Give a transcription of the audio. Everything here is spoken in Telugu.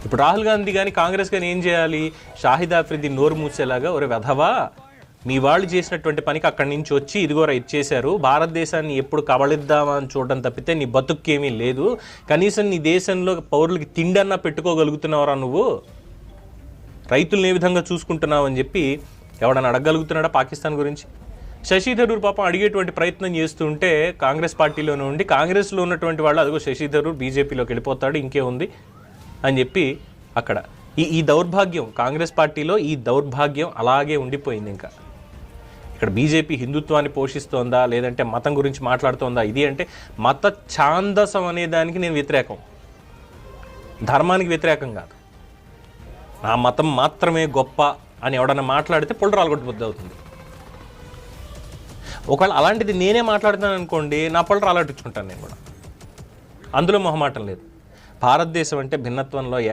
ఇప్పుడు రాహుల్ గాంధీ కానీ కాంగ్రెస్ కానీ ఏం చేయాలి? షాహిద్ ఆఫ్రిది నోరు మూసేలాగా, ఒరే వెధవా, మీ వాళ్ళు చేసినటువంటి పనికి అక్కడి నుంచి వచ్చి ఇదిగోరా ఇచ్చేశారు, భారతదేశాన్ని ఎప్పుడు కబళిద్దామా అని చూడడం తప్పితే నీ బతుక్కేమీ లేదు, కనీసం నీ దేశంలో పౌరులకి తిండన్నా పెట్టుకోగలుగుతున్నావురా నువ్వు, రైతులను ఏ విధంగా చూసుకుంటున్నావు అని చెప్పి ఎవడన్నా అడగగలుగుతున్నాడా పాకిస్తాన్ గురించి? శశి థరూర్ పాపం అడిగేటువంటి ప్రయత్నం చేస్తుంటే కాంగ్రెస్ పార్టీలోనే ఉండి కాంగ్రెస్లో ఉన్నటువంటి వాళ్ళు అదిగో శశి థరూర్ బీజేపీలోకి వెళ్ళిపోతాడు ఇంకే ఉంది అని చెప్పి అక్కడ ఈ దౌర్భాగ్యం కాంగ్రెస్ పార్టీలో, ఈ దౌర్భాగ్యం అలాగే ఉండిపోయింది. ఇంకా ఇక్కడ బీజేపీ హిందుత్వాన్ని పోషిస్తోందా లేదంటే మతం గురించి మాట్లాడుతోందా? ఇది అంటే మత ఛాందసం అనే దానికి నేను వ్యతిరేకం, ధర్మానికి వ్యతిరేకం కాదు. నా మతం మాత్రమే గొప్ప అని ఎవడన్నా మాట్లాడితే పొళ్ళు రాలగొట్టుబుద్ధి అవుతుంది. ఒకవేళ అలాంటిది నేనే మాట్లాడుతాను అనుకోండి, నా పొళ్ళు రాలగొట్టించుకుంటాను నేను కూడా, అందులో మొహమాటం లేదు. భారతదేశం అంటే భిన్నత్వంలో